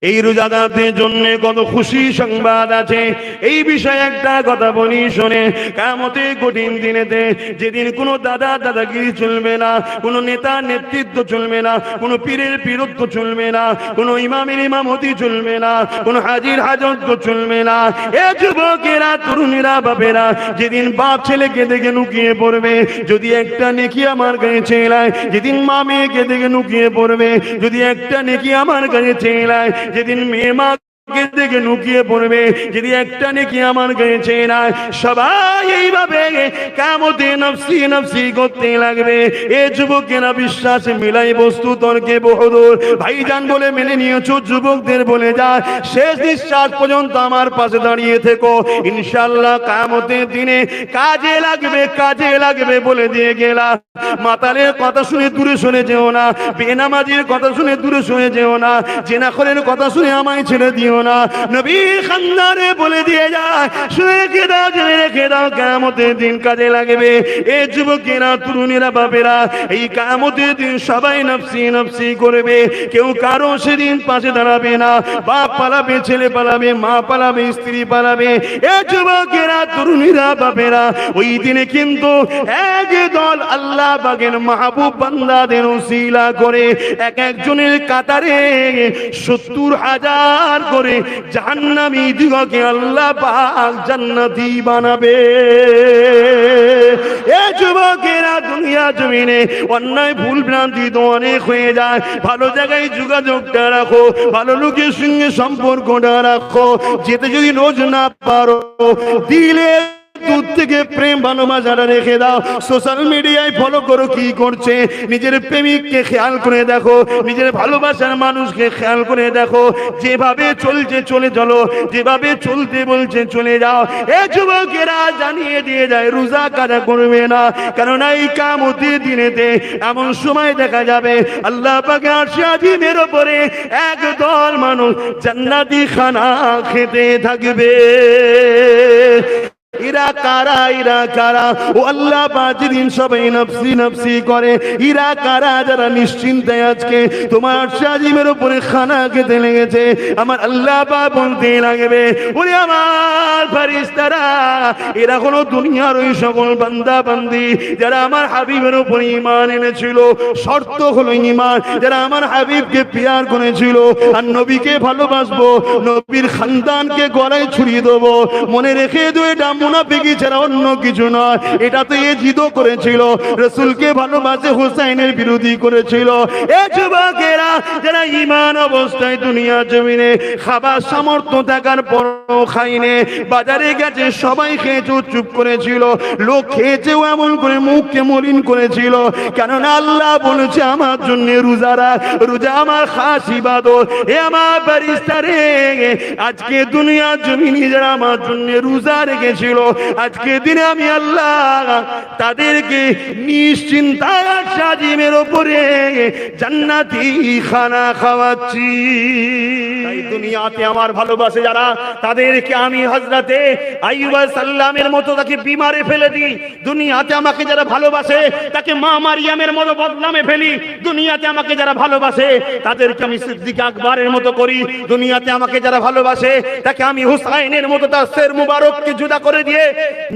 এই রোজাদারদের জন্য কত খুশি সংবাদ আছে। এই বিষয়ে একটা কথা বলি শোনে। কিয়ামতের কঠিন দিনেতে যেদিন কোনো দাদাগিরি চলবে না, কোনো নেতা নেতৃত্ব চলবে না, কোনো পীরের পীরত্ব চলবে না, কোনো ইমামের ইমামতি চলবে না, কোনো হাজির হাজত চলবে না। এ যুবকেরা, তরুণীরা, বাপেরা, যেদিন বাপ ছেলেকে দেখে লুকিয়ে পড়বে যদি একটা নেকি আমার কাছে চেলায়, যেদিন মা মেয়েকে দেখে লুকিয়ে পড়বে যদি একটা নেকি আমার কাছে চেলায়, যেদিন মেয়ে মা দেখে লুকিয়ে পড়বে যদি একটা নেকি আমার কাছে না, সবাই এইভাবে কিয়ামতে নফসি নফসি করতে লাগবে। এ যুবকেরা বিশ্বাস মিলাই বস্তু তর্কে বহুদূর। ভাইজান বলে মেনে নিয়েছো, যুবকদের বলে যায় শেষ নিঃশ্বাস পর্যন্ত আমার পাশে দাঁড়িয়ে থেকো, ইনশাআল্লাহ কিয়ামতের দিনে কাজে লাগবে, কাজে লাগবে বলে দিয়ে গেলাম। মাতালের কথা শুনে দূরে সরে যেও না, বেনামাজির কথা শুনে দূরে সরে যেও না, জেনাখোরের কথা শুনে আমায় ছেড়ে দিও না। নবী খানদানে বলে দিয়ে যায়, শুনে রেখে দাও, জেনে রেখে দাও, কিয়ামতের দিন কাজে লাগবে। এ যুবকেরা, তরুণীরা, বাপেরা, এই কিয়ামতের দিন সবাই নফসি নফসি করবে, কেউ কারো সেদিন পাশে দাঁড়াবে না। বাপ পালাবে, ছেলে পালাবে, মা পালাবে, স্ত্রী পালাবে। এ যুবকেরা, তরুণীরা, বাপেরা, ওই দিনে কিন্তু এক দল আল্লাহ পাকের মাহবুব বান্দাদের উসিলা করে এক একজনের কাতারে 70,000 করে জাহান্নামী দিগকে আল্লাহ পাক জান্নাতি বানাবে। এ যুবকেরা, দুনিয়া জমিনে অন্যায় ভুল ভ্রান্তি তো অনেক হয়ে যায়। ভালো জায়গায় যোগাযোগটা রাখো, ভালো লোকের সঙ্গে সম্পর্কটা রাখো। যেতে যদি রোজ না পারো, দিলে দূর থেকে প্রেম ভালোবাসাটা রেখে দাও। সোশ্যাল মিডিয়ায় ফলো করো কি করছে, নিজের প্রেমিককে খেয়াল করে দেখো, নিজের ভালোবাসার মানুষকে খেয়াল করে দেখো। যেভাবে চলছে চলে চলো, যেভাবে চলতে বলছে চলে যাও। এ যুবকেরা জানিয়ে দিয়ে যায় রোজা কাজা করবে না, কারণ এই কিয়ামতের দিনেতে এমন সময় দেখা যাবে আল্লাহ পাকের আরশে আজিমের উপরে একদল মানুষ জান্নাতি খানা খেতে থাকবে। ইরা কারা, ইরা কারা? ও আল্লাহ পাক দিন সবাই নফসি নফসি করে। ইরা কারা? যারা নিশ্চিন্তে আজকে তোমার শাজিমের উপরে খানা খেতে লেগেছে। আমার আল্লাহ পাক বলতে লাগবে, ওরে আমার ফেরেশতারা, এরা হলো দুনিয়ার ওই সকল বান্দা বান্দি যারা আমার হাবিবের উপরে ঈমান এনেছিল। শর্ত হলো ঈমান, যারা আমার হাবিবকে প্যার করেছিল আর নবীকে ভালোবাসবো, নবীর খানদানকে গলায় ছুরিয়ে দেবো। মনে রেখে দো, এটা মুনাফিকি ছাড়া অন্য কিছু নয়। এটা তো এজিদও করেছিল, রাসূলকে ভালোবাসে হুসাইনের বিরোধী করেছিল। এ যুবকেরা, যারা ঈমান অবস্থায় দুনিয়া জমিনে খাবার সামর্থ্য থাকার পরও খাইনে, বাজারে গেছে সবাই খেয়ে চুপ করেছিল, লোক খেয়েছেও এমন করে মুখকে মলিন করেছিল। কেননা আল্লাহ বলেছে আমার জন্য রোজা রাখ, রোজা আমার খাস ইবাদত। এ আমার ফেরেশতারে, আজকে দুনিয়া জমিনে যারা আমার জন্য রোজা রেখেছিল, আজকে দিনে আমি আল্লাহ তাদেরকে নিশ্চিন্তায় শাজিমের উপরে জান্নাতি খানা খাওয়াচ্ছি। তাই দুনিয়াতে আমার ভালোবাসে যারা, তাদেরকে আমি হযরতে আইয়ুব সাল্লামের মতো তাকে বিমারে ফেলে দিই। দুনিয়াতে আমাকে যারা ভালোবাসে তাকে মা মারিয়ামের মতো বদনামে ফেলি। দুনিয়াতে আমাকে যারা ভালোবাসে তাদেরকে আমি সিদ্দিক আকবরের মতো করি। দুনিয়াতে আমাকে যারা ভালোবাসে তাকে আমি হুসাইনের মতো তার সের মুবারককে জুদা করে দিয়ে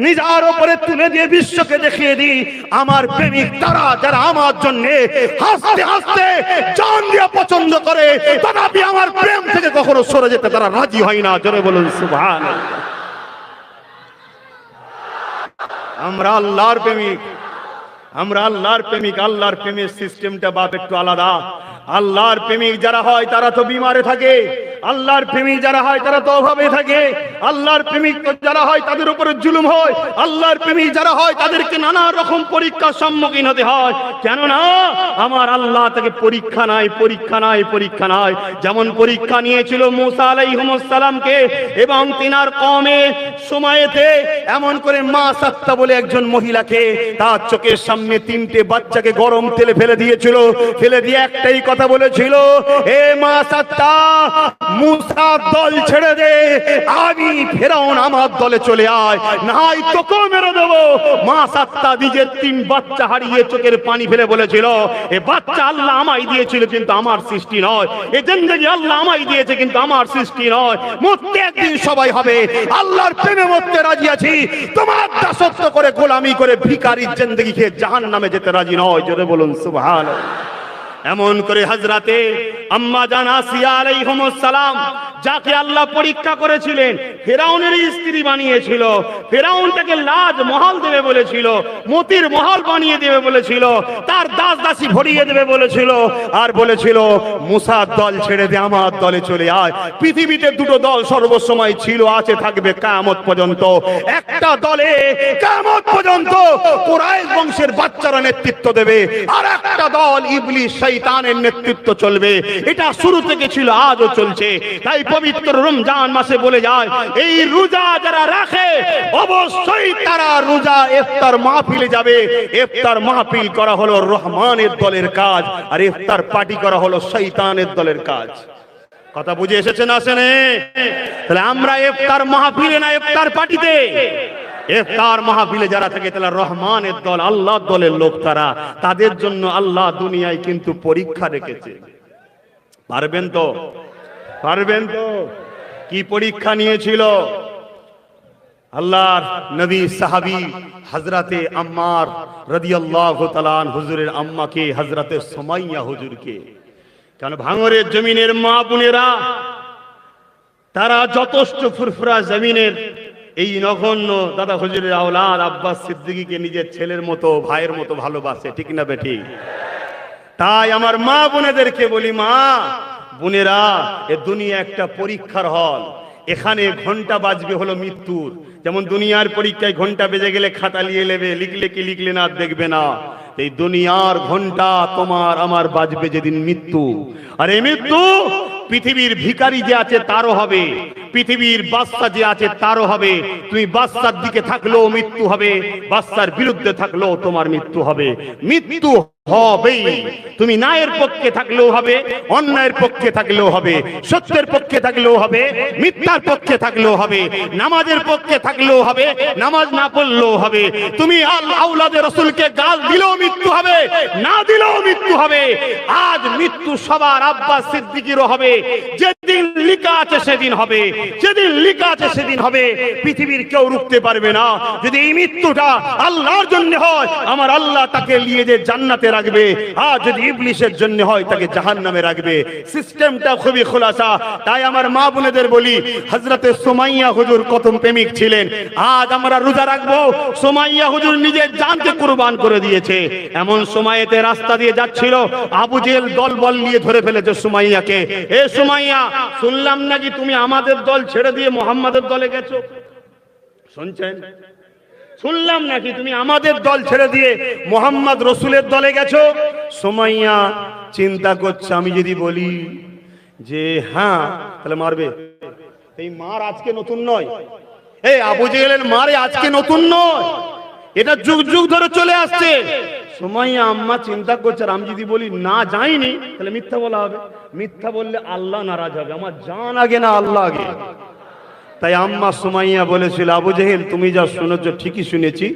নিজের উপরে তুলে দিয়ে বিশ্বকে দেখিয়ে দিই আমার প্রেমিক তারা, যারা আমার জন্য হাসতে হাসতে জান দিয়ে পছন্দ করে, তথাপি আমার প্রেম থেকে কখনো সরে যেতে তারা রাজি হয় না। জোরে বলুন সুবহানাল্লাহ। আমরা আল্লাহর প্রেমিক, আমরা আল্লাহর প্রেমিক। আল্লাহর প্রেমের সিস্টেমটা বাপ একটু আলাদা। আল্লাহর প্রেমিক যারা হয় তারা তো বিমারে থাকে, আল্লাহর প্রেমিক যারা হয় তারা তো অভাবে থাকে, আল্লাহর প্রেমিক যারা হয় তাদের উপরে জুলুম হয়, আল্লাহর প্রেমিক যারা হয় তাদেরকে নানা রকম পরীক্ষার সম্মুখীন হতে হয়। কেননা আমার আল্লাহ তাকে পরীক্ষা নাই, পরীক্ষা নাই, পরীক্ষা নাই। যেমন পরীক্ষা নিয়েছিল মুসা আলাইহিস সালামকে এবং তিনার কওমের সময়েতে এমন করে মা সাত্তা বলে একজন মহিলাকে তার চোখের সামনে 3টে বাচ্চাকে গরম তেলে ফেলে দিয়েছিল। ফেলে দিয়ে একটাই কথা বলেছিল, এ মা সাত্তা, মুসা দল ছেড়ে দে, আমি ফেরাউন আমার দলে চলে আয়, নাই তোকে মেরে দেবো। মা সাত্তা নিজের 3 বাচ্চা হারিয়ে চোখের পানি ফেলে বলেছিল, এ বাচ্চা আল্লাহ আমায় দিয়েছিল কিন্তু আমার সৃষ্টি নয়, এ জিন্দেগি আল্লাহ আমায় দিয়েছে কিন্তু আমার সৃষ্টি নয়, মরতে একদিন সবাই হবে, আল্লাহর প্রেমে মরতে রাজি আছি, তোমার দাসত্ব করে গোলামি করে ভিখারির জিন্দেগি খেয়ে জাহান্নামে যেতে রাজি নয়। জোরে বলুন সুবহানাল্লাহ। এমন করে হযরতে আম্মা জান আসিয়া আলাইহিস সালাম, যাকে আল্লাহ পরীক্ষা করেছিলেন, ফেরাউনের স্ত্রী বানিয়েছিল, ফেরাউন তাকে লাজ মহল দেবে বলেছিল, মতির মহল বানিয়ে দেবে বলেছিল, তার দাস দাসী ভরিয়ে দেবে বলেছিল, আর বলেছিল মুসার দল ছেড়ে দে, আমার দলে চলে আয়। পৃথিবীতে 2টো দল সর্বসময় ছিল, আছে, থাকবে কিয়ামত পর্যন্ত। একটা দলে কিয়ামত পর্যন্ত কুরাইশ বংশের বাচ্চারা নেতৃত্ব দেবে, আর একটা দল ইবলিস শয়তানের নেতৃত্ব চলবে। এটা শুরু থেকে ছিল, আজও চলছে। তাই পবিত্র রমজান মাসে বলে যায়, এই রোজা যারা রাখে অবশ্যই তারা রোজা ইফতার মাহফিলে যাবে। ইফতার মাহফিল করা হলো রহমানের দলের কাজ, আর ইফতার পার্টি করা হলো শয়তানের দলের কাজ। কথা বুঝে এসেছে না আসেনে? তাহলে আমরা ইফতার মাহফিলে না ইফতার পার্টিতে? ইফতার মাহফিলে যারা থাকে তারা রহমানের দল, আল্লাহর দলের লোক, তারা, তাদের জন্য আল্লাহ দুনিয়ায় কিন্তু পরীক্ষা রেখেছে। পারবেন তো? পারবেন তো? কি পরীক্ষা নিয়েছিল? আল্লাহর নবী সাহাবী হযরতে আম্মার রাদিয়াল্লাহু তাআলা হুজুরের আম্মাকে, হযরতে সুমাইয়া হুজুরকে, কারণ ভাঙরের জমিনের মা বোনেরা তারা যথেষ্ট ফুরফুরা জমিনের এই নগণ্য দাদা হুজুরের আওলাদ আব্বাস সিদ্দিকীকে নিজের ছেলের মতো, ভাইয়ের মতো ভালোবাসে, ঠিক না বেঠিক? তাই আমার মা বোনেদেরকে বলি, মা বোনেরা, এ দুনিয়া একটা পরীক্ষার হল। এখানে ঘন্টা বাজবে হলো মৃত্যুর। যেমন দুনিয়ার পরীক্ষায় ঘন্টা বেজে গেলে খাতা নিয়ে নেবে, লিখলে কি লিখলে না দেখবে না। এই দুনিয়ার ঘন্টা তোমার আমার বাজবে যেদিন মৃত্যু। আর এই মৃত্যু পৃথিবীর ভিখারি যে আছে তারও হবে, পৃথিবীর বাদশা যে আছে তারও হবে। তুমি বাদশার দিকে থাকলেও মৃত্যু হবে, বাদশার বিরুদ্ধে থাকলেও তোমার মৃত্যু হবে। মৃত্যু হবেই। তুমি ন্যায়ের পক্ষে থাকলেও হবে, অন্যায়ের পক্ষে থাকলেও হবে, সত্যের পক্ষে থাকলেও হবে, মিথ্যার পক্ষে থাকলেও হবে, নামাজের পক্ষে থাকলেও হবে, নামাজ না পড়লেও হবে। তুমি আওলাদে রাসূলকে গাল দিলেও মৃত্যু হবে, না দিলেও মৃত্যু হবে। আজ মৃত্যু সবার আব্বাস সিদ্দিকীরও হবে। যেদিন লেখা আছে সেদিন হবে, যেদিন লেখা আছে সেদিন হবে। পৃথিবীর কেউ রুখতে পারবে না। যদি এই মৃত্যুটা আল্লাহর জন্য হয়, আমার আল্লাহ তাকে নিয়ে যে জান্নাতে রাখবে, আর যদি ইবলিসের জন্য হয় তাকে জাহান্নামে রাখবে। সিস্টেমটা খুবই খোলাসা। তাই আমার মা বোনেদের বলি, হযরতে সুমাইয়া হুজুর কত প্রেমিক ছিলেন। আজ আমরা রোজা রাখবো, সুমাইয়া হুজুর নিজের জানকে কুরবান করে দিয়েছে। এমন সময়েতে রাস্তা দিয়ে যাচ্ছিল, আবু জেহেল দলবল নিয়ে ধরে ফেলেছে সুমাইয়াকে। এ সুমাইয়া, শুনলাম নাকি তুমি আমাদের দল ছেড়ে দিয়ে মুহাম্মাদের দলে গেছো? শুনছেন? শুনলাম নাকি তুমি আমাদের দল ছেড়ে দিয়ে মুহাম্মদ রাসূলের দলে গেছো। সুমাইয়া চিন্তা করছে, আমি যদি বলি যে হ্যাঁ, তাহলে মারবে। এই মার আজকে নতুন নয়, এই আবু জেহেলের মারে আজকে নতুন নয়, এটা যুগ যুগ ধরে চলে আসছে। সুমাইয়া আম্মা চিন্তা করছে, আমি যদি বলি না যাইনি, তাহলে মিথ্যা বলা হবে। মিথ্যা বললে আল্লাহ নারাজ হবে, আমার জান আগে না আল্লাহ আগে। তাই আম্মা সুমাইয়া বলেছিল, আবু জেহেল তুমি যা শুনেছ ঠিকই শুনেছি,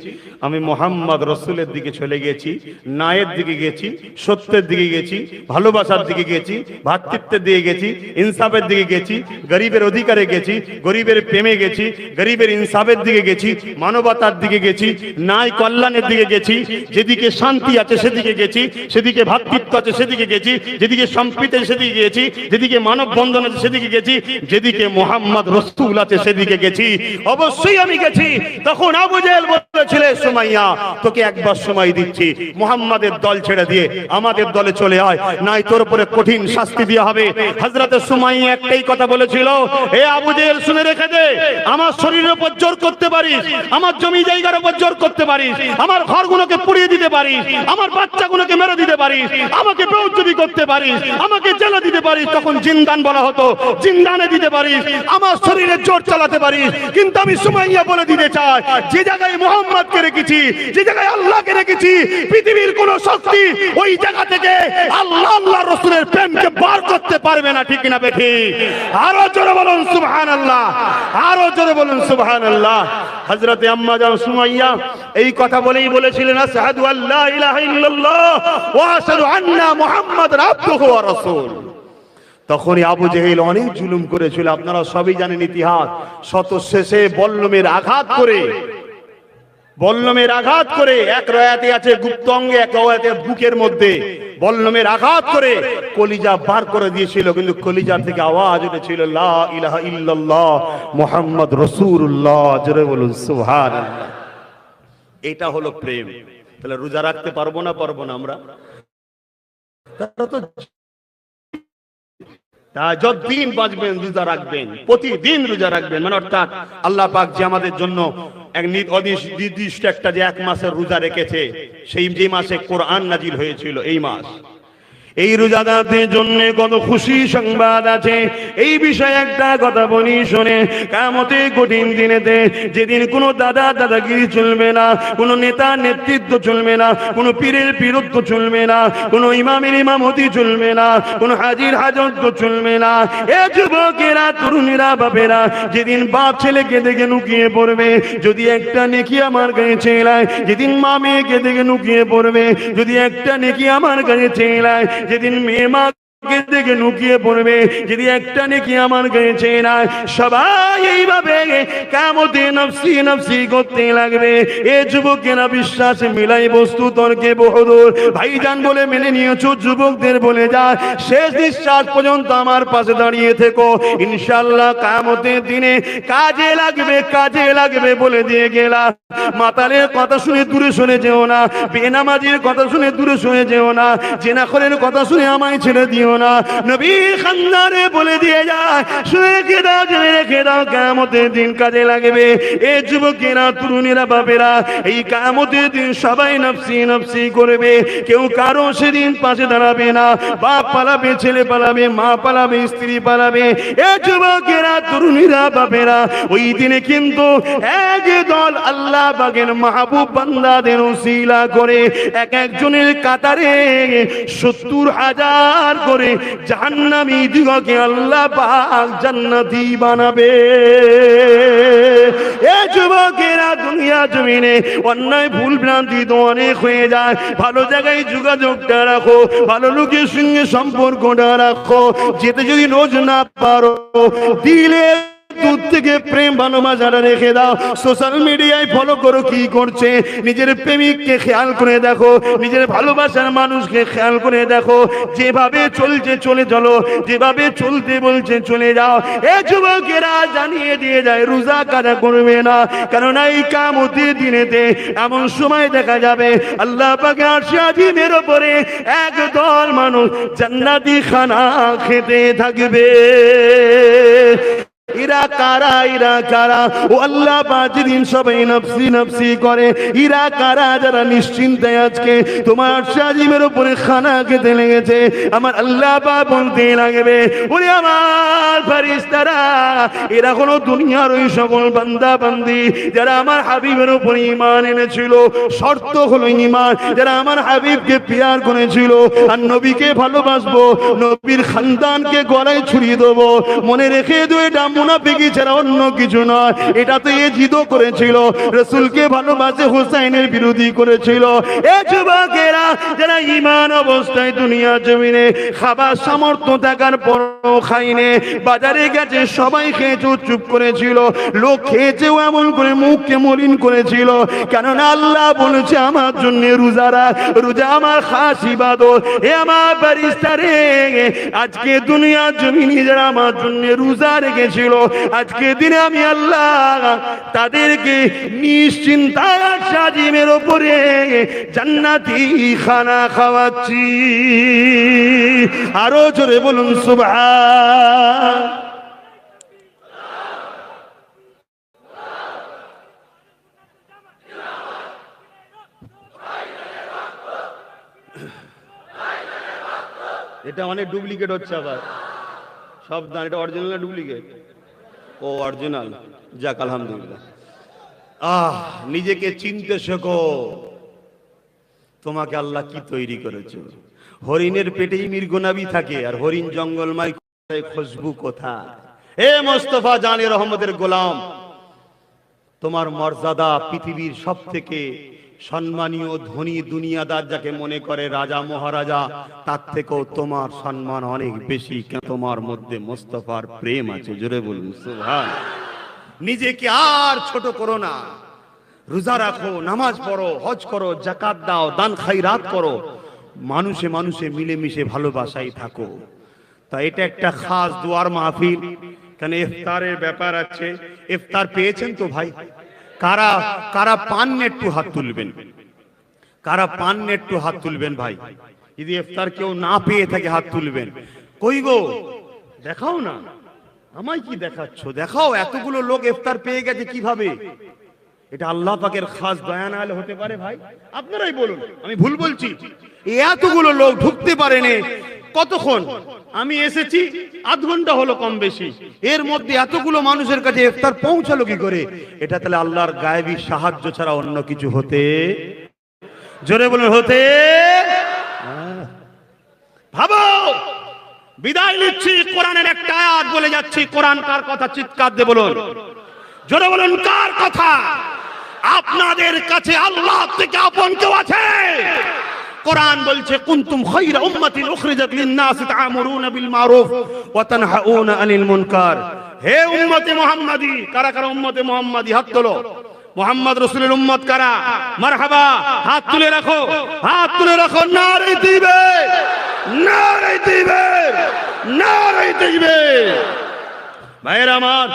আমি মুহাম্মদ রাসূলের দিকে চলে গেছি, ন্যায়ের দিকে গেছি, সত্যের দিকে গেছি, ভালোবাসার দিকে গেছি, ভ্রাতৃত্বের দিকে গেছি, ইনসাফের দিকে গেছি, গরিবের অধিকারে গেছি, গরিবের প্রেমে গেছি, গরিবের ইনসাফের দিকে গেছি, মানবতার দিকে গেছি, ন্যায় কল্যাণের দিকে গেছি, যেদিকে শান্তি আছে সেদিকে গেছি, সেদিকে ভ্রাতৃত্ব আছে সেদিকে গেছি, যেদিকে সম্প্রীতি আছে সেদিকে গেছি, যেদিকে মানব বন্ধন আছে সেদিকে গেছি, যেদিকে মুহাম্মদ রাসূল আছে সেদিকে গেছি, অবশ্যই আমি গেছি। তখন আবু জেহেল বলেছিল, সুমাইয়া তোকে একবার সময় দিচ্ছি, মুহাম্মাদের দল ছেড়ে দিয়ে আমাদের দলে চলে আয়, নাই তোর উপরে কঠিন শাস্তি দেওয়া হবে। হযরতে সুমাইয়া একটাই কথা বলেছিল, হে আবু জেহেল শুনে রেখে দে, আমার শরীরের উপর জোর করতে পারিস, আমার জমি জায়গার উপর জোর করতে পারিস, আমার ঘরগুলোকে পুড়িয়ে দিতে পারিস, আমার বাচ্চাগুলোকে মেরে দিতে পারিস, আমাকে বেউজ্জতি করতে পারিস, আমাকে জেলে দিতে পারিস, তখন জিন্দান বলা হতো, জিন্দানে দিতে পারিস। আমার শরীরে জোর চালাতে পারিস, কিন্তু আমি সুমাইয়া বলে দিতে চাই, যে জায়গায় মুহাম্মদকে রেখেছি, যে জায়গায় আল্লাহকে রেখেছি, পৃথিবীর কোন শক্তি ওই জায়গা থেকে আল্লাহ আল্লাহ রাসূলের প্রেমকে বার করতে পারবে না। ঠিক না বেঠি? আরো জোরে বলুন সুবহানাল্লাহ, আরো জোরে বলুন সুবহানাল্লাহ। হযরতে আম্মা জান সুমাইয়া এই কথা বলেই বলেছিলেন, আশহাদু আল্লা ইলাহা ইল্লাল্লাহ ওয়া আশহাদু আন্না মুহাম্মাদান আবদুহু ওয়া রাসূল। তখনই আবু জেহেল অনেক জুলুম করেছিল, আপনারা সবই জানেন ইতিহাস। শত শেষে বল্লমের আঘাত করে এক রায়াতে আছে গুপ্ত অঙ্গে, এক রায়াতে বুকের মধ্যে বল্লমের আঘাত করে কলিজা বার করে দিয়েছিল, কিন্তু কলিজার থেকে আওয়াজ উঠেছিল লা ইলাহা ইল্লাল্লাহ মুহাম্মদ রাসূলুল্লাহ। জোরে বলুন সুবহানাল্লাহ। এটা হলো প্রেম। তাহলে রোজা রাখতে পারবো না আমরা? তারা তো যতদিন বাঁচবেন রোজা রাখবেন, প্রতিদিন রোজা রাখবেন। মানে অর্থাৎ আল্লাহ পাক যে আমাদের জন্য এক নির্দিষ্ট একটা যে এক মাসের রোজা রেখেছে, সেই যে মাসে কোরআন নাজিল হয়েছিল, এই মাস, এই রোজাদারদের জন্য কত খুশি সংবাদ আছে। এই বিষয়ে একটা কথা বলি শোনে। কিয়ামতের কঠিন দিনেতে, যেদিন কোনো দাদাগিরি চলবে না, কোনো নেতা নেতৃত্ব চলবে না, কোনো পীরের পীরত্ব চলবে না, কোনো ইমামের ইমামতি চলবে না, কোনো হাজির হাজত চলবে না। এ যুবকেরা, তরুণীরা, বাপেরা, যেদিন বাপ ছেলেকে দেখে নুকিয়ে পড়বে যদি একটা নেকি আমার কাছে চেলায়, যেদিন মা মেয়েকে দেখে নুকিয়ে পড়বে যদি একটা নেকি আমার কাছে চেলায়, যেদিন মেয়ে মাকে দেখে নুকিয়ে পড়বে যদি একটা নেকি আমার কাছে না, সবাই এইভাবে কিয়ামতে নফসি নফসি করতে লাগবে। এ যুবকেরা বিশ্বাস মিলাই বস্তু তর্কে বহুদূর। ভাইজান বলে মেনে নিয়েছো, যুবকদের বলে যায় শেষ নিঃশ্বাস পর্যন্ত আমার পাশে দাঁড়িয়ে থেকো, ইনশাআল্লাহ কিয়ামতের দিনে কাজে লাগবে বলে দিয়ে গেলাম। মাতালের কথা শুনে দূরে সরে যেও না, বেনামাজির কথা শুনে দূরে সরে যেও না, জেনাখোরের কথা শুনে আমায় ছেড়ে দিও না। নবী খানদারে বলে দিয়ে যায়, শুনে রেখে দাও, জেনে রেখে দাও, কিয়ামতের দিন কাজে লাগবে। এ যুবকেরা, তরুণীরা, বাপেরা, এই কিয়ামতের দিন সবাই নফসি নফসি করবে, কেউ কারো সেদিন পাশে দাঁড়াবে না। বাপ পালাবে, ছেলে পালাবে, মা পালাবে, স্ত্রী পালাবে। এ যুবকেরা, তরুণীরা, বাপেরা, ওই দিনে কিন্তু এক দল আল্লাহ পাকের মাহবুব বান্দাদের উসিলা করে এক একজনের কাতারে 70,000 করে জাহান্নামী দিগকে আল্লাহ পাক জান্নাতি বানাবে। এ যুবকেরা, দুনিয়া জমিনে অন্যায় ভুল ভ্রান্তি তো অনেক হয়ে যায়। ভালো জায়গায় যোগাযোগটা রাখো, ভালো লোকের সঙ্গে সম্পর্কটা রাখো। যেতে যদি রোজ না পারো, দিলে দূর থেকে প্রেম ভালোবাসাটা রেখে দাও। সোশ্যাল মিডিয়ায় ফলো করো কি করছে, নিজের প্রেমিককে খেয়াল করে দেখো, নিজের ভালোবাসার মানুষকে খেয়াল করে দেখো। যেভাবে চলছে চলে চলো, যেভাবে চলতে বলছে চলে যাও। এ যুবকেরা জানিয়ে দিয়ে যায় রোজা কাজা করবে না, কারণ এই কিয়ামতের দিনেতে এমন সময় দেখা যাবে আল্লাহ পাক আরশে আজিমের উপরে একদল মানুষ জান্নাতি খানা খেতে থাকবে। ইরা কারা ও আল্লাহ পাক যেদিন সবাই নফসি নফসি করে, ইরা কারা যারা নিশ্চিন্তে আজকে তোমার শাজিমের উপরে খানা খেতে লেগেছে, আমার আল্লাহ পাক বলতে লাগবে, ওরে আমার ফেরেশতারা, এরা হলো দুনিয়ার ওই সকল বান্দা বান্দি যারা আমার হাবিবের উপরে ঈমান এনেছিল। শর্ত হলো ঈমান, যারা আমার হাবিবকে পিয়ার করেছিল আর নবীকে ভালোবাসবো, নবীর খানদানকে গলায় ছুরিয়ে দেবো। মনে রেখে দিও, এটা মুনাফিকি ছাড়া অন্য কিছু নয়। এটা তো এজিদও করেছিল, রাসূলকে ভালোবাসে হুসাইনের বিরোধী করেছিল। এ যুবকেরা, যারা ঈমান অবস্থায় দুনিয়া জমিনে খাবার সামর্থ্য থাকার পরও খাইনে, বাজারে গেছে সবাই খেয়েছে চুপ করেছিল, লোক খেয়েছেও এমন করে মুখকে মলিন করেছিল, কেননা আল্লাহ বলেছে আমার জন্য রোজা রাখ, রোজা আমার খাস ইবাদত। এ আমার ফেরেশতারে, আজকে দুনিয়া জমিনে যারা আমার জন্য রোজা রেখেছিল, আজকে দিনে আমি আল্লাহ তাদেরকে নিশ্চিন্তায় শাজিমের উপরে জান্নাতি খানা খাওয়াচ্ছি। আরো জোরে বলুন সুবহান। এটা অনেক ডুপ্লিকেট হচ্ছে, আবার সাবধান, এটা অরিজিনাল না ডুপ্লিকেট? ও অরিজিনাল, যাক আলহামদুলিল্লাহ। নিজেকে চিনতে শেখো, তোমাকে আল্লাহ কি তৈরি করেছে। হরিণের পেটেই মৃগনাভি থাকে, আর হরিণ জঙ্গলময়, খুশবু কোথায়? হে মোস্তফা জানে রহমতের গোলাম, তোমার মর্যাদা পৃথিবীর সব থেকে সম্মানীয় ধনী দুনিয়াদার যাকে মনে করে রাজা মহারাজা, তার থেকেও তোমার সম্মান অনেক বেশি, কেন তোমার মধ্যে মোস্তফার প্রেম আছে। জোরে বলুন সুবহান। নিজেকে আর ছোট করো না, রোজা রাখো, নামাজ পড়ো, হজ করো, যাকাত দাও, দান খায়রাত করো, মানুষে মানুষে মিলেমিশে ভালোবাসায় থাকো। তা এটা একটা খাস দুয়ার মাহফিল, কেন ইফতারের ব্যাপার আছে। ইফতার পেয়েছেন তো ভাই? কারা কারা পান একটু হাত তুলবেন, কারা পান একটু হাত তুলবেন ভাই। যদি ইফতার কেউ না পেয়ে থাকে হাত তুলবেন। কই গো, দেখাও না, আমায় কি দেখাচ্ছ, দেখাও। এতগুলো লোক ইফতার পেয়ে গেছে কিভাবে? এটা আল্লাহ পাকের খাস দয়া না হলে হতে পারে ভাই? আপনারাই বলুন, আমি ভুল বলছি? এতগুলো লোক ঢুকতে পারেনি, কতক্ষণ আমি এসেছি, আধ ঘন্টা হলো কম বেশি, এর মধ্যে এতগুলো মানুষের কাছে ইফতার পৌঁছালো কি করে? এটা তাহলে আল্লাহর গায়েবী সাহায্য ছাড়া অন্য কিছু হতে, জোরে বলুন হতে। ভাবো, বিদায় নিচ্ছি, কোরআনের একটা আয়াত বলে যাচ্ছি। কোরআন কার কথা? চিৎকার দিয়ে বলুন, জোরে বলুন কার কথা? আপনাদের কাছে আল্লাহ থেকে আপন কেউ আছে? কোরআন বলছে কুনতুম খায়রা উম্মাতিন উখরিজাত লিন-নাস তা'মুরুনা বিল মারুফ ওয়া তানহাউনা আনিল মুনকার। হে উম্মতে মুহাম্মাদি, কারা কারা উম্মতে মুহাম্মাদি? হাত তোলো। মুহাম্মদ রাসূলের উম্মত কারা? মারহাবা, হাত তুলে রাখো, হাত তুলে রাখো। নারে দিবে, নারে দিবে, নারে দিবে। ভাইরা আমার,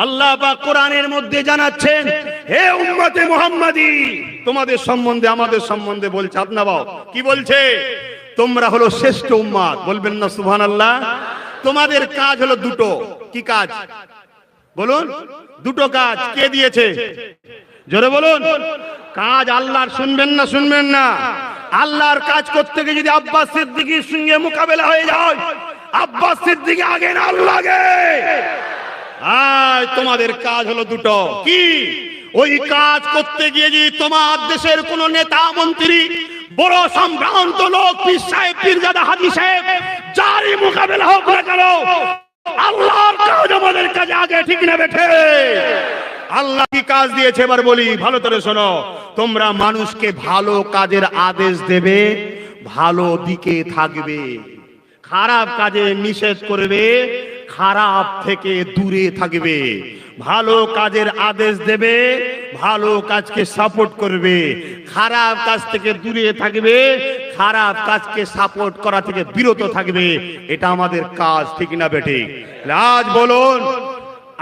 আল্লাহ পাক কোরআনের মধ্যে জানাচ্ছেন, হে উম্মতে মুহাম্মাদি, তোমাদের সম্বন্ধে আমাদের সম্বন্ধে বলছে। আপনারাও কি বলছে? তোমরা হলো শ্রেষ্ঠ উম্মত। বলবেন না সুবহানাল্লাহ? তোমাদের কাজ হলো দুটো। কি কাজ বলুন? দুটো কাজ। কে দিয়েছে? জোরে বলুন। কাজ আল্লাহর। শুনবেন না শুনবেন না? আল্লাহর কাজ করতে গিয়ে যদি আব্বাস সিদ্দিকীর সঙ্গে মোকাবেলা হয়ে যায়, আব্বাস সিদ্দিকী আগে না আল্লাহ আগে। তোমাদের কাজ হলো দুটো। কি? ওই কাজ করতে গিয়ে যদি তোমার দেশের কোন নেতা মন্ত্রী, বড় সম্ভ্রান্ত লোক, পীর সাহেব, পীরজাদা, হাজী সাহেব, যারই মোকাবেলা হোক না কেন, আল্লাহর কাজ আমাদের কাজে আগে, ঠিক না বেঠে? আল্লাহ কি কাজ দিয়েছে এবার বলি, ভালো করে শোনো। তোমরা মানুষকে ভালো কাজের আদেশ দেবে, ভালো দিকে থাকবে, খারাপ কাজে নিষেধ করবে, খারাপ থেকে দূরে থাকবে। ভালো কাজের আদেশ দেবে, ভালো কাজকে সাপোর্ট করবে, খারাপ কাজ থেকে দূরে থাকবে, খারাপ কাজকে সাপোর্ট করা থেকে বিরত থাকবে। এটা আমাদের কাজ, ঠিক না বেটে? আজ বলুন,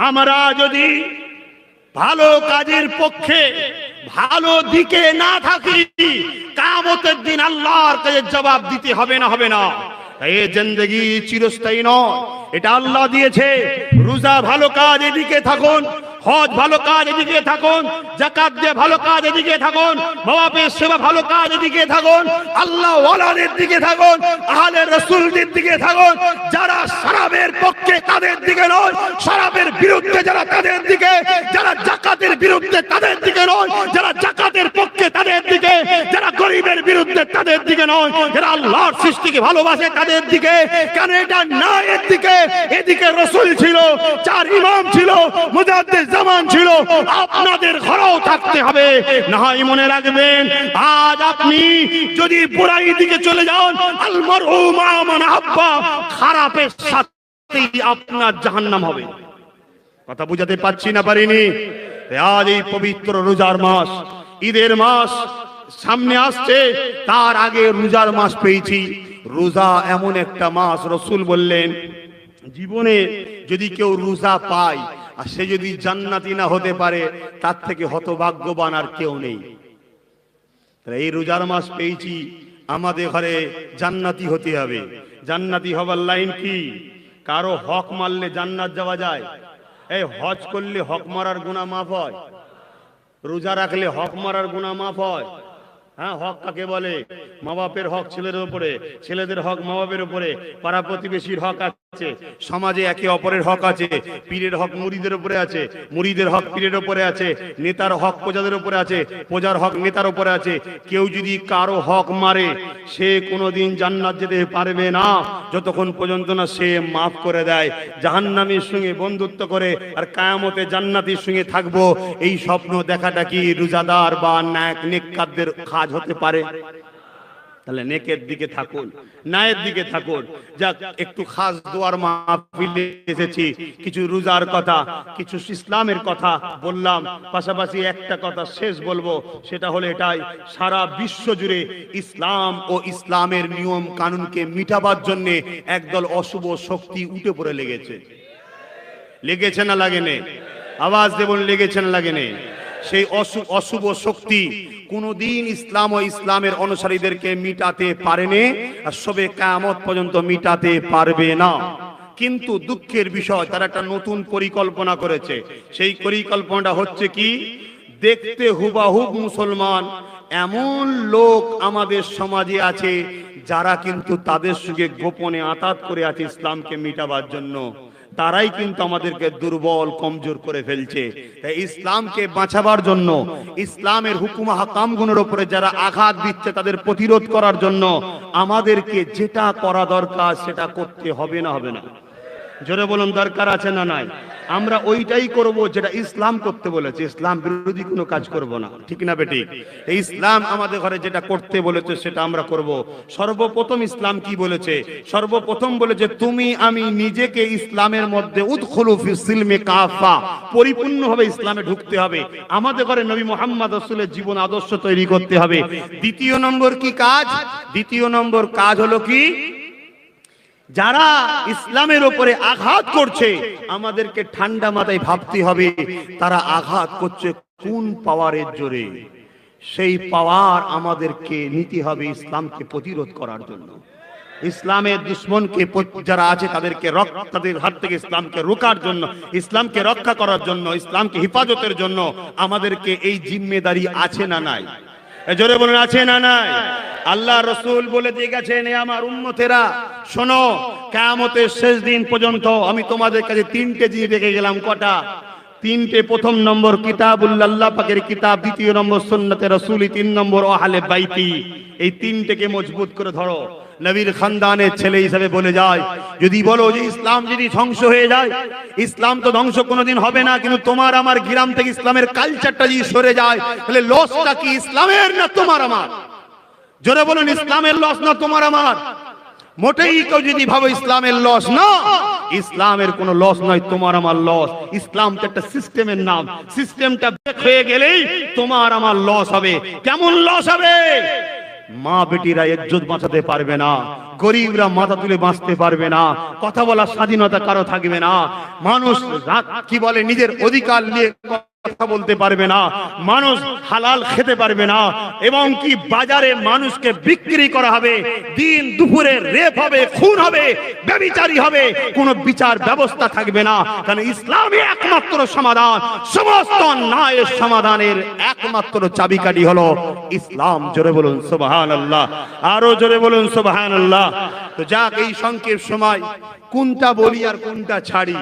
আমরা যদি ভালো কাজের পক্ষে, ভালো দিকে না থাকি, কিয়ামতের দিন আল্লাহর কাছে জবাব দিতে হবে না? হবে না? এই জিন্দেগি চিরস্থায়ী নয়, এটা আল্লাহ দিয়েছে। রোজা ভালো কাজ, এদিকে থাকুন। হজ ভালো কাজ, এদিকে থাকুন। যাকাত দিয়ে ভালো কাজ, এদিকে থাকুন। বাবাপের সেবা ভালো কাজ, এদিকে থাকুন। আল্লাহ ওয়ালাদের দিকে থাকুন, আহলে রাসূলদের দিকে থাকুন। যারা শরাবের পক্ষে তাদের দিকে নয়, শরাবের বিরুদ্ধে যারা তাদের দিকে, যারা যাকাতের বিরুদ্ধে তাদের দিকে নয়, যারা যাকাতের পক্ষে তাদের দিকে, যারা গরিবের বিরুদ্ধে তাদের দিকে নয়, যারা আল্লাহর সৃষ্টিকে ভালোবাসে তাদের দিকে। কেন এটা না এর দিকে? এদিকে রাসূল ছিল, চার ইমাম ছিল, মুজাদ্দিদ জামান ছিল। আপনাদের ঘরেও থাকতে হবে, না হয় মনে রাখবেন, আজ আপনি যদি বুড়াই দিকে চলে যান, আল মারউ মা মান আহাব্বা, খারাপের সাথে আপনার জাহান্নাম হবে। কথা বুঝাতে পারছি না পারিনি? আজ এই পবিত্র রোজার মাস, ঈদের মাস সামনে আসছে, তার আগে রোজার মাস পেয়েছি। রোজা এমন একটা মাস, রাসূল বললেন, জীবনে যদি কেউ রোজা পায় আর সে যদি জান্নাতি না হতে পারে, তার থেকে হতভাগ্যবান আর কেউ নেই। এই রোজার মাস পেয়েছি, আমাদের ঘরে জান্নাতি হতে হবে। জান্নাতি হবার লাইন কি? কারো হক মারলে জান্নাত যাওয়া যায়? এই হজ করলে হক মারার গুনাহ মাফ হয়? রোজা রাখলে হক মারার গুনাহ মাফ হয়? হ্যাঁ, হক কাকে বলে? মা বাপের হক ছেলেদের উপরে, ছেলেদের হক মা বাপের উপরে, পাড়া প্রতিবেশীর হক আছে, সমাজে একে অপরের হক আছে, পীরের হক মুরিদের উপরে আছে, মুরিদের হক পীরের উপরে আছে, নেতার হক প্রজাদের উপরে আছে, প্রজার হক নেতার উপরে আছে। কেউ যদি কারো হক মারে সে কোনোদিন জান্নাত যেতে পারবে না যতক্ষণ পর্যন্ত না সে মাফ করে দেয়। জাহান্নামীর সঙ্গে বন্ধুত্ব করে আর কিয়ামতে জান্নাতীর সঙ্গে থাকবো, এই স্বপ্ন দেখাটা কি রোজাদার বা নেককারদের কাজ হতে পারে? তাহলে নেকের দিকে থাকুন, ন্যায়ের দিকে থাকুন। যাক, একটু খাস দোয়ার মাহফিলে এসেছি, কিছু রোজার কথা, কিছু ইসলামের কথা বললাম, পাশাপাশি একটা কথা শেষ বলবো, সেটা হলো এটাই, সারা বিশ্ব জুড়ে ইসলাম ও ইসলামের নিয়ম কানুনকে মিটাবার জন্য একদল অশুভ শক্তি উঠে পড়ে লেগেছে। লেগেছে না লাগেনে? আওয়াজ দেবন, লেগেছে না লাগেনে? সেই অশুভ শক্তি কোনদিন ইসলাম ও ইসলামের অনুসারীদেরকে মিটাতে পারেনি, আর সবে কিয়ামত পর্যন্ত মিটাতে পারবে না। কিন্তু দুঃখের বিষয়, তারা একটা নতুন পরিকল্পনা করেছে। সেই পরিকল্পনাটা হচ্ছে কি, দেখতে হুবাহুব মুসলমান এমন লোক আমাদের সমাজে আছে যারা কিন্তু তাদের সঙ্গে গোপনে আতাত করে আছে ইসলামকে মিটাবার জন্য। তারাই কিন্তু আমাদেরকে দুর্বল কমজোর করে ফেলছে। তাই ইসলামকে বাঁচাবার জন্য, ইসলামের হুকুম হাকামগুলোর উপরে যারা আঘাত দিচ্ছে তাদের প্রতিরোধ করার জন্য আমাদেরকে যেটা করা দরকার সেটা করতে হবে না? হবে না? জোরে বলুন, দরকার আছে না নাই? আমরা ওইটাই করব যেটা ইসলাম করতে বলেছে, ইসলাম বিরোধী কোনো কাজ করব না, ঠিক না বেটি? এই ইসলাম আমাদের ঘরে যেটা করতে বলেছে সেটা আমরা করব। সর্বপ্রথম ইসলাম কি বলেছে? সর্বপ্রথম বলেছে তুমি আমি নিজেকে ইসলামের মধ্যে উদখুলু ফিস সিলমি কাফা, পরিপূর্ণভাবে ইসলামে ঢুকতে হবে। আমাদের ঘরে নবী মুহাম্মদ রাসূলের জীবন আদর্শ তৈরি করতে হবে। দ্বিতীয় নম্বর কি কাজ? দ্বিতীয় নম্বর কাজ হলো কি, যারা ইসলামের উপরে আঘাত করছে আমাদেরকে ঠান্ডা মাথায় ভাবতে হবে তারা আঘাত করছে কোন পাওয়ারের জোরে। সেই পাওয়ার আমাদেরকে নিতে হবে ইসলামকে প্রতিরোধ করার জন্য। ইসলামের দুশ্মনকে যারা আছে তাদেরকে তাদের হাত থেকে ইসলামকে রোকার জন্য, ইসলামকে রক্ষা করার জন্য, ইসলামকে হেফাজতের জন্য আমাদেরকে এই জিম্মেদারি আছে না নাই? জোরে বলুন, আছে না নাই? আল্লাহ রসুল বলে দিয়ে গেছেন, এ আমার উম্মতেরা শোনো, কিয়ামতের শেষ দিন পর্যন্ত আমি তোমাদের কাছে তিনটে জিনিস রেখে গেলাম। কটা? তিনটে। প্রথম নম্বর কিতাবুল্লাহ, আল্লাহ পাকের কিতাব। দ্বিতীয় নম্বর সুন্নতে রাসূলি। তিন নম্বর আহলে বাইতি। এই তিনটেকে মজবুত করে ধরো। নবীর খানদানের ছেলে হিসেবে বলে যায়, যদি বলো যে ইসলাম যদি ধ্বংস হয়ে যায়, ইসলাম তো ধ্বংস কোনোদিন হবে না, কিন্তু তোমার আমার গ্রাম থেকে ইসলামের কালচারটা যদি সরে যায় তাহলে লসটা কি ইসলামের না তোমার আমার? জোরে বলুন, ইসলামের লস না তোমার আমার? মোটেই কেউ যদি ভাবো ইসলামের লস না, ইসলামের কোনো লস নয়, তোমার আমার লস। ইসলাম তো একটা সিস্টেমের নাম, সিস্টেমটা ব্রেক হয়ে গেলেই তোমার আমার লস হবে। কেমন লস হবে? মা বেটিরা ইজ্জত বাঁচাতে পারবে না, গরিবরা মাথা তুলে বাঁচতে পারবে না, কথা বলার স্বাধীনতা কারো থাকবে না, মানুষ কি বলে নিজের অধিকার নিয়ে কথা বলতে পারবে না, মানুষ হালাল খেতে পারবে না, এবং কি বাজারে মানুষকে বিক্রি করা হবে, দিন দুপুরে রেপ হবে, খুন হবে, ব্যভিচারী হবে, কোনো বিচার ব্যবস্থা থাকবে না। কারণ ইসলামই একমাত্র সমাধান, সমস্ত ন্যায়ের সমাধানের একমাত্র চাবিকাঠি হলো ইসলাম। জোরে বলুন সুবহানাল্লাহ, আরো জোরে বলুন সুবহানাল্লাহ। তো যাক, এই সংক্ষেপ সময় কোনটা বলি আর কোনটা ছাড়ি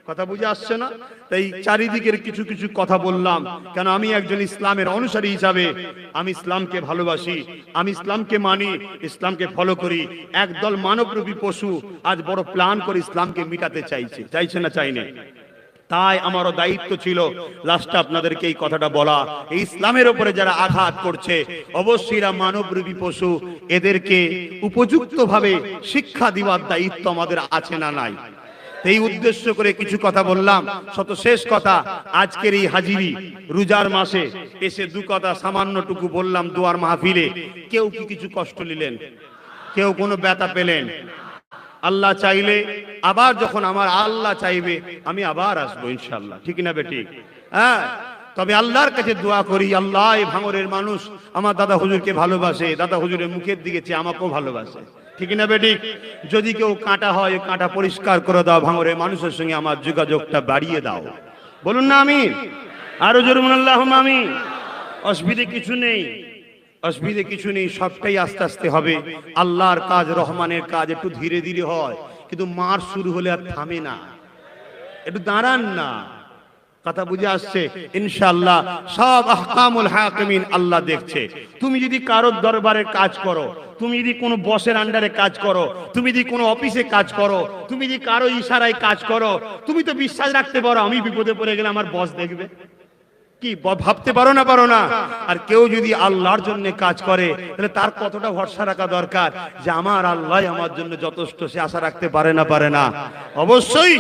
কথা বুঝে আসছে না? তাই চারিদিকের কিছু কিছু কথা বললাম, কেন আমি একজন ইসলামের অনুসারী হিসাবে আমি ইসলামকে ভালোবাসি, আমি ইসলামকে মানি, ইসলামকে ফলো করি। একদল মানবরূপী পশু আজ বড় প্ল্যান করে ইসলামকে মিটাতে চাইছে না, চাইনে। তাই আমারও দায়িত্ব ছিল লাস্টে আপনাদেরকে এই কথাটা বলা, এই ইসলামের উপরে যারা আঘাত করছে অবশ্যই এরা মানবরূপী পশু, এদেরকে উপযুক্তভাবে শিক্ষা দেওয়ার দায়িত্ব আমাদের আছে না নাই? এই উদ্দেশ্য করে কিছু কথা বললাম। শত শেষ কথা, আজকের এই হাজিরি রোজার মাসে এসে দু কথা সামান্যটুকু বললাম দোয়ার মাহফিলে। কেউ কি কিছু কষ্ট নিলেন? কেউ কোনো ব্যথা পেলেন? আল্লাহ চাইলে আবার, যখন আমার আল্লাহ চাইবে আমি আবার আসবো ইনশাআল্লাহ, ঠিক না বেটি? হ্যাঁ, তবে আল্লাহর কাছে দোয়া করি, আল্লাহ এই ভাঙরের মানুষ আমার দাদা হুজুরকে ভালোবাসে, দাদা হুজুরের মুখের দিকে চেয়ে আমাকেও ভালোবাসে, ঠিক না বেটি? যদি কেউ কাঁটা হয়, কাঁটা পরিষ্কার করে দাও, ভাঙরের মানুষের সঙ্গে আমার যোগাযোগটা বাড়িয়ে দাও। বলুন না আমিন? আরো জোরে বলুন আল্লাহুম্মা আমিন। অসুবিধে কিছু নেই, অসুবিধে কিছু নেই, সবটাই আস্তে আস্তে হবে। আল্লাহর কাজ, রহমানের কাজ একটু ধীরে ধীরে হয়। কিন্তু মার শুরু হলে আর থামে না। একটু দাঁড়ান না, কথা বুঝে আসছে? ইনশাআল্লাহ সব আহকামুল হাকিমিন আল্লাহ দেখছে। তুমি যদি কারোর দরবারে কাজ করো, তুমি যদি কোনো বসের আন্ডারে কাজ করো, তুমি যদি কোনো অফিসে কাজ করো, তুমি যদি কারো ইশারায় কাজ করো, তুমি তো বিশ্বাস রাখতে পারো আমি বিপদে পড়ে গেলে আমার বস দেখবে, কি ভাবতে পারো না? পারো না? আর কেউ যদি আল্লাহর জন্য কাজ করে তাহলে তার কতটা ভরসা রাখা দরকার যে আমার আল্লাহ আমার জন্য যথেষ্ট, সে আশা রাখতে পারে না? পারে না? অবশ্যই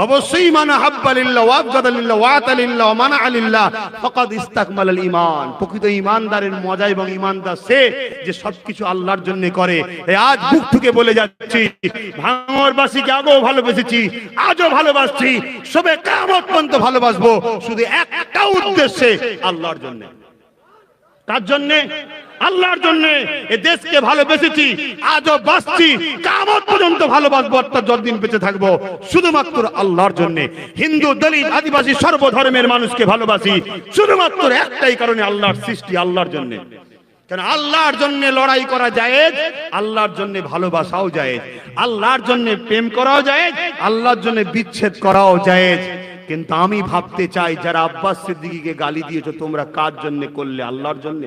অবশ্যই। মানা হাব্বা লিল্লাহ ওয়া আবগাদা লিল্লাহ ওয়া আতা লিল্লাহ ওয়া মানা লিল্লাহ ফাকাদ ইসতাকমালাল ঈমান। প্রকৃত ঈমানদারের মজা এবং ঈমানদার সে যে সবকিছু আল্লাহর জন্য করে। এই আজ বুক ঠুকে বলে যাচ্ছি, ভাঙরবাসীকে আগেও ভালোবেসেছি, আজও ভালোবাসছি, সবে কিয়ামত পর্যন্ত ভালোবাসবো, শুধু একটা উদ্দেশ্যে, আল্লাহর জন্য। তার জন্য, আল্লাহর জন্য এই দেশকে ভালোবেসেছি, আজও বাঁচছি, কিয়ামত পর্যন্ত ভালোবাসবো, অর্থাৎ যতদিন বেঁচে থাকবো শুধুমাত্র আল্লাহর জন্য। হিন্দু, দলিত, আদিবাসী সর্বধর্মের মানুষকে ভালোবাসি শুধুমাত্র একটাই কারণে, আল্লাহর সৃষ্টি, আল্লাহর জন্য। কারণ আল্লাহর জন্য লড়াই করা জায়েজ, আল্লাহর জন্য ভালোবাসাও জায়েজ, আল্লাহর জন্য প্রেম করাও জায়েজ, আল্লাহর জন্য বিচ্ছেদ করাও জায়েজ। কিন্তু আমি ভাবতে চাই, যারা আব্বাস সিদ্দিকীকে গালি দিয়েছো তোমরা কার জন্য করলে? আল্লাহর জন্য?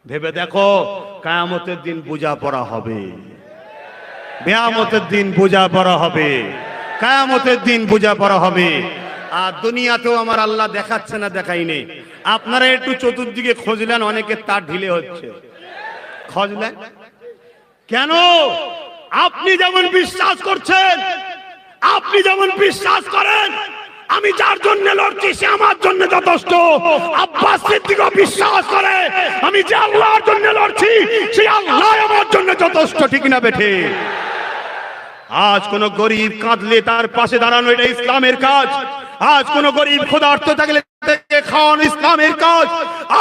ভেবে দেখো, কিয়ামতের দিন বোঝা পড়া হবে, কিয়ামতের দিন বোঝা পড়া হবে, কিয়ামতের দিন বোঝা পড়া হবে। আর দুনিয়াতেও আমার আল্লাহ দেখাচ্ছে না, দেখাইনি। আপনারা একটু চতুর্দিকে খুঁজলেন, অনেকে তার ঢিলে হচ্ছে, খুঁজলেন কেন? আপনি যেমন বিশ্বাস করছেন, আপনি যেমন বিশ্বাস করেন আমি যার জন্য লড়ছি সে আমার জন্য যথেষ্ট, আব্বাস সিদ্দিকও বিশ্বাস করে আমি যে আল্লাহর জন্য লড়ছি সেই আল্লাহ আমার জন্য যথেষ্ট। ঠিক না বেঠে? আজ কোন গরিব কাঁদলে তার পাশে দাঁড়ানো এটা ইসলামের কাজ। আজ কোন গরিব ক্ষুধার্ত থাকলে তাকে খাওয়ানো ইসলামের কাজ।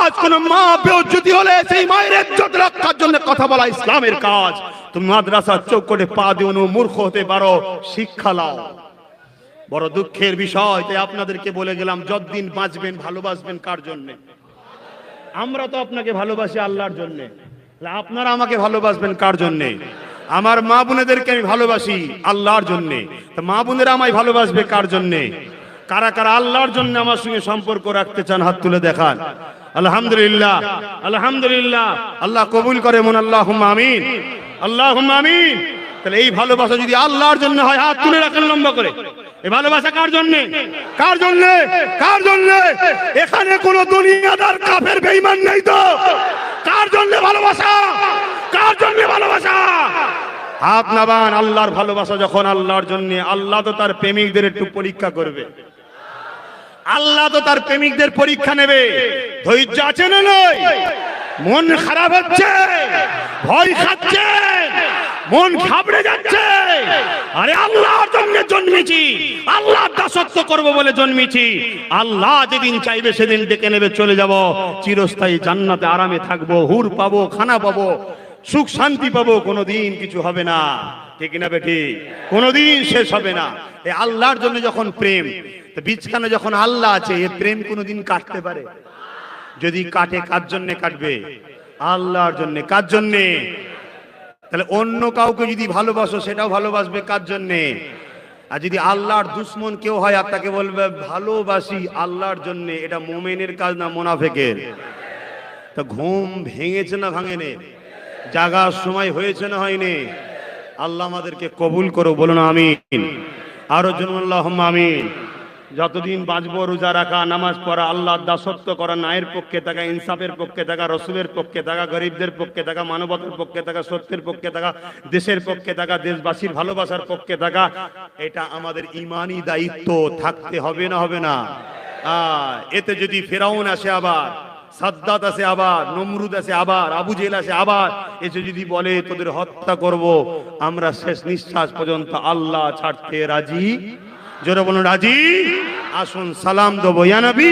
আজ কোন মা বেইজ্জতি হলে সেই মায়ের ইজ্জত রক্ষার জন্য কথা বলা ইসলামের কাজ। তুমি মাদ্রাসার চৌকটে পা দিও, মূর্খ হতে পারো, শিক্ষা লাও। বড় দুঃখের বিষয়, তাই আপনাদেরকে বলে গেলাম, যতদিন বাঁচবেন ভালোবাসবেন কার জন্য? আমরা তো আপনাকে ভালোবাসি আল্লাহর জন্য, আপনারা আমাকে ভালোবাসবেন কার জন্য? আমার মা বোনেদেরকে আমি ভালোবাসি আল্লাহর জন্য, মা বোনেরা আমায় ভালোবাসবে কার জন্য? কারা কারা আল্লাহর জন্য আমার সঙ্গে সম্পর্ক রাখতে চান হাত তুলে দেখান। আলহামদুলিল্লাহ, আলহামদুলিল্লাহ। আল্লাহ কবুল করে মন, আল্লাহুম্মা আমিন, আল্লাহুম্মা আমিন। তাহলে এই ভালোবাসা যদি আল্লাহর জন্য হয়, হাত তুলে রাখেন লম্বা করে। এই ভালোবাসা কার জন্য? কার জন্য? কার জন্য? এখানে কোন দুনিয়াদার কাফের বেঈমান নেই তো? কার জন্য ভালোবাসা? কার জন্য ভালোবাসা? হাত নাবান। আল্লাহর ভালোবাসা যখন আল্লাহর জন্য, আল্লাহ তো তার প্রেমিকদের একটু পরীক্ষা করবে, আল্লাহ তো তার প্রেমিকদের পরীক্ষা নেবে। ধৈর্য আছে না নয়? মন খারাপ হচ্ছে, ভয় খাচ্ছে, মন ঘাবড়ে যাচ্ছে, আরে আল্লাহর জন্য জন্মেছি, আল্লাহর দাসত্ব করব বলে জন্মেছি। আল্লাহ যেদিন চাইবে সেদিন ডেকে নেবে, চলে যাব চিরস্থায়ী জান্নাতে, আরামে থাকবো, হুর পাবো, খানা পাবো, সুখ শান্তি পাবো, কোনোদিন কিছু হবে না। ঠিক না বেটি? কোনোদিন শেষ হবে না। এই আল্লাহর জন্য যখন প্রেম, বীজখানে যখন আল্লাহ আছে, এই প্রেম কোনোদিন কাটতে পারে? যদি কাটে, কার জন্য কাটবে? আল্লাহর জন্য। কার জন্য? তাহলে অন্য কাউকে যদি ভালোবাসো, সেটাও ভালোবাসবে কার জন্যে? আর যদি আল্লাহর দুশ্মন কেউ হয় আর তাকে বলবে ভালোবাসি আল্লাহর জন্য, এটা মুমিনের কাজ না মুনাফিকের? তা ঘুম ভেঙেছে না ভাঙেনি? জাগার সময় হয়েছে না হয়নি? আল্লাহ আমাদেরকে কবুল করো, বলুন আমিন। আরো জন্য আল্লাহুম্মা আমিন। যতদিন বাঁচবো রোজা রাখা, নামাজ পড়া, আল্লাহর দাসত্ব করা, ন্যায়ের পক্ষে থাকা, ইনসাফের পক্ষে থাকা, রসুলের পক্ষে থাকা, গরিবদের পক্ষে থাকা, মানবতার পক্ষে থাকা, সত্যের পক্ষে থাকা, দেশের পক্ষে থাকা, দেশবাসীর ভালোবাসার পক্ষে থাকা, এটা আমাদের ঈমানি দায়িত্ব। থাকতে হবে না? হবে না? এতে যদি ফেরাউন আসে, আবার সাদ্দাত আসে, আবার নমরুদ আসে, আবার আবু জেহেল আসে, আবার এসে যদি বলে তোদের হত্যা করব, আমরা শেষ নিঃশ্বাস পর্যন্ত আল্লাহ ছাড়তে রাজি। জোরে বলুন রাজি। আসুন সালাম দেবো, ইয়া নবী।